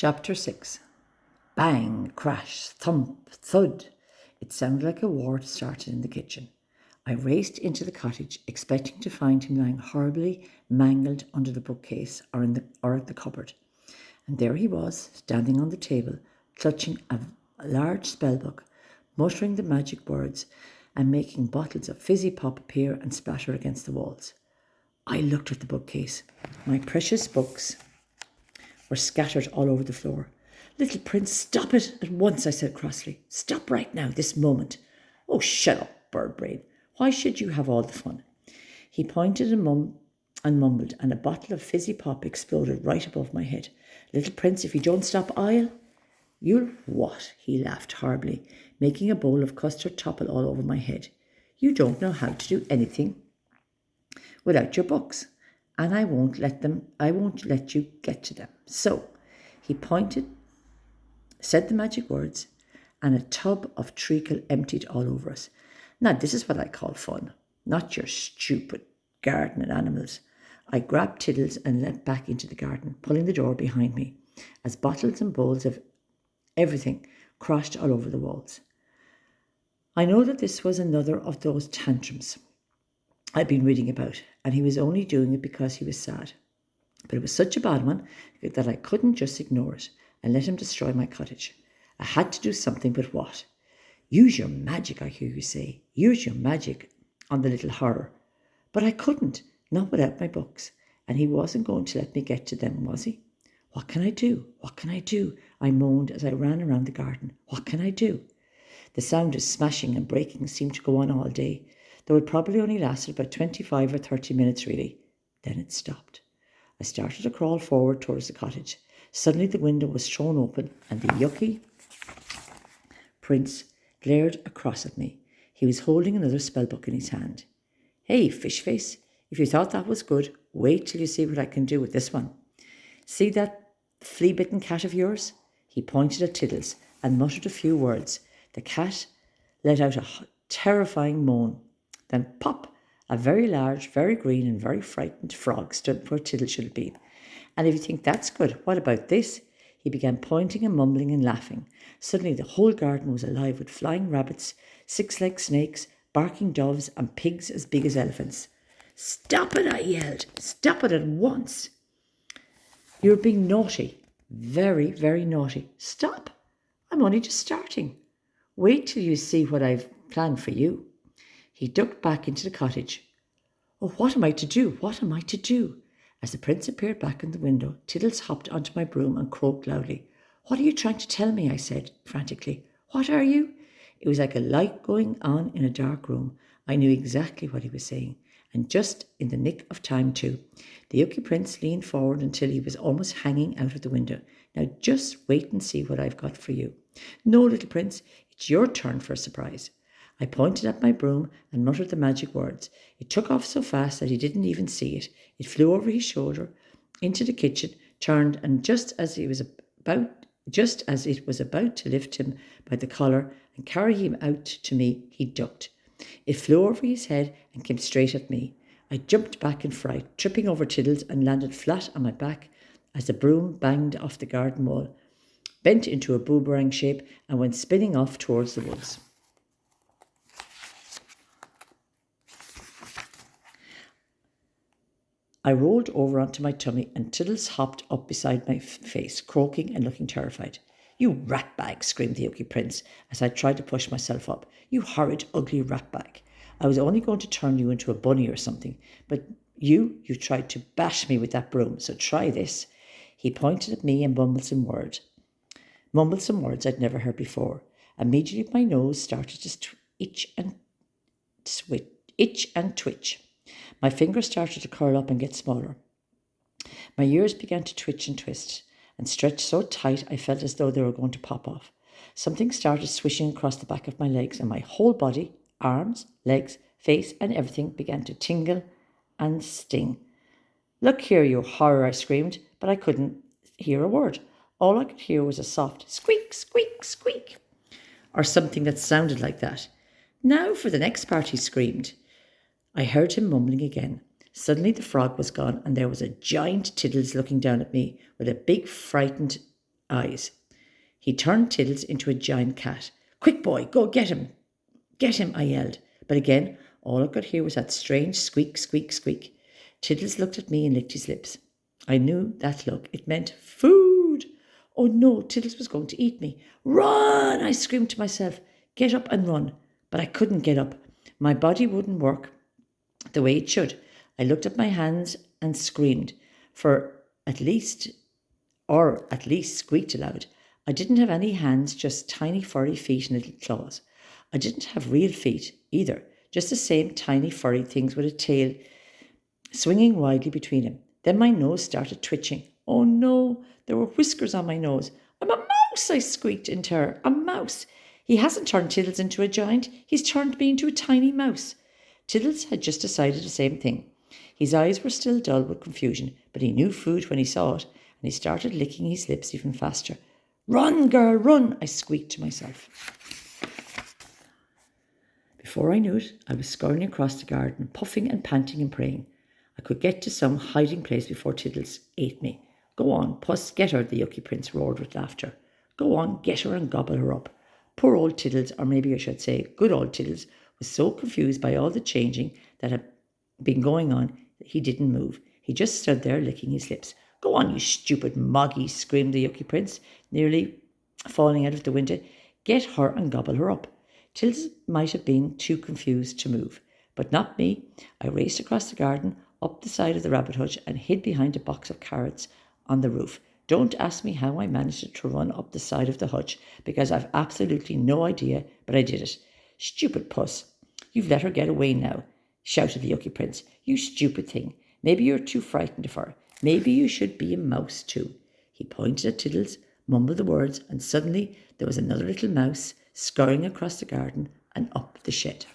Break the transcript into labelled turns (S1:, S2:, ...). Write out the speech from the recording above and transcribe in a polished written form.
S1: Chapter 6. Bang, crash, thump, thud. It sounded like a war had started in the kitchen. I raced into the cottage, expecting to find him lying horribly mangled under the bookcase or at the cupboard. And there he was, standing on the table, clutching a large spellbook, muttering the magic words and making bottles of fizzy pop appear and splatter against the walls. I looked at the bookcase. My precious books were scattered all over the floor. "Little Prince, stop it at once," I said crossly. "Stop right now, this moment." "Oh, shut up, bird brain. Why should you have all the fun?" He pointed and mumbled, and a bottle of fizzy pop exploded right above my head. "Little Prince, if you don't stop, I'll—" "You'll what?" He laughed horribly, making a bowl of custard topple all over my head. "You don't know how to do anything without your books, and I won't let you get to them." So he said the magic words, and a tub of treacle emptied all over us. Now this is what I call fun, not your stupid garden and animals. I grabbed Tiddles and leapt back into the garden, pulling the door behind me, as bottles and bowls of everything crashed all over the walls. I know that this was another of those tantrums I'd been reading about, and he was only doing it because he was sad. But it was such a bad one that I couldn't just ignore it and let him destroy my cottage. I had to do something, but what? "Use your magic," I hear you say. "Use your magic on the little horror." But I couldn't, not without my books, and he wasn't going to let me get to them, was he? "What can I do? What can I do?" I moaned as I ran around the garden. "What can I do?" The sound of smashing and breaking seemed to go on all day, though it probably only lasted about 25 or 30 minutes really. Then it stopped. I started to crawl forward towards the cottage. Suddenly the window was thrown open and the Yuckee Prince glared across at me. He was holding another spellbook in his hand. "Hey, fish face, if you thought that was good, wait till you see what I can do with this one. See that flea-bitten cat of yours?" He pointed at Tiddles and muttered a few words. The cat let out a terrifying moan. Then pop! A very large, very green and very frightened frog stood where Tiddles should have been. "And if you think that's good, what about this?" He began pointing and mumbling and laughing. Suddenly the whole garden was alive with flying rabbits, six-legged snakes, barking doves, and pigs as big as elephants. "Stop it," I yelled. "Stop it at once. You're being naughty. Very, very naughty. Stop. I'm only just starting. Wait till you see what I've planned for you." He ducked back into the cottage. "Oh, what am I to do? What am I to do?" As the prince appeared back in the window, Tiddles hopped onto my broom and croaked loudly. "What are you trying to tell me?" I said frantically. "What are you?" It was like a light going on in a dark room. I knew exactly what he was saying, and just in the nick of time too. The Yuckee Prince leaned forward until he was almost hanging out of the window. "Now just wait and see what I've got for you." "No, little Prince, it's your turn for a surprise." I pointed at my broom and muttered the magic words. It took off so fast that he didn't even see it. It flew over his shoulder into the kitchen, turned, and just as it was about to lift him by the collar and carry him out to me, he ducked. It flew over his head and came straight at me. I jumped back in fright, tripping over Tiddles, and landed flat on my back as the broom banged off the garden wall, bent into a boomerang shape, and went spinning off towards the woods. I rolled over onto my tummy and Tiddles hopped up beside my face, croaking and looking terrified. "You ratbag!" screamed the Yuckee Prince as I tried to push myself up. "You horrid, ugly ratbag! I was only going to turn you into a bunny or something, but you tried to bash me with that broom, so try this." He pointed at me and mumbled some words I'd never heard before. Immediately my nose started to itch and twitch. My fingers started to curl up and get smaller. My ears began to twitch and twist and stretch so tight I felt as though they were going to pop off. Something started swishing across the back of my legs, and my whole body, arms, legs, face, and everything began to tingle and sting. "Look here, you horror," I screamed, but I couldn't hear a word. All I could hear was a soft squeak, squeak, squeak, or something that sounded like that. "Now for the next part," he screamed. I heard him mumbling again. Suddenly the frog was gone, and there was a giant Tiddles looking down at me with a big frightened eyes. He turned Tiddles into a giant cat. "Quick, boy, go get him! Get him!" I yelled. But again, all I could hear was that strange squeak, squeak, squeak. Tiddles looked at me and licked his lips. I knew that look. It meant food. Oh no, Tiddles was going to eat me. "Run!" I screamed to myself. Get up and run. But I couldn't get up. My body wouldn't work the way it should. I looked at my hands and screamed, at least squeaked aloud. I didn't have any hands, just tiny furry feet and little claws. I didn't have real feet either, just the same tiny furry things with a tail swinging widely between them. Then my nose started twitching. Oh no, there were whiskers on my nose. "I'm a mouse," I squeaked in terror. "A mouse. He hasn't turned Tiddles into a giant. He's turned me into a tiny mouse." Tiddles had just decided the same thing. His eyes were still dull with confusion, but he knew food when he saw it, and he started licking his lips even faster. "Run, girl, run," I squeaked to myself. Before I knew it, I was scurrying across the garden, puffing and panting and praying I could get to some hiding place before Tiddles ate me. "Go on, Puss, get her," the Yuckee Prince roared with laughter. "Go on, get her and gobble her up." Poor old Tiddles, or maybe I should say good old Tiddles, was so confused by all the changing that had been going on that he didn't move. He just stood there licking his lips. "Go on, you stupid moggy," screamed the Yuckee Prince, nearly falling out of the window. "Get her and gobble her up." Tiddles might have been too confused to move, but not me. I raced across the garden, up the side of the rabbit hutch, and hid behind a box of carrots on the roof. Don't ask me how I managed to run up the side of the hutch, because I've absolutely no idea, but I did it. "Stupid Puss, you've let her get away now," shouted the Yuckee Prince. "You stupid thing. Maybe you're too frightened of her. Maybe you should be a mouse too." He pointed at Tiddles, mumbled the words, and suddenly there was another little mouse scurrying across the garden and up the shed.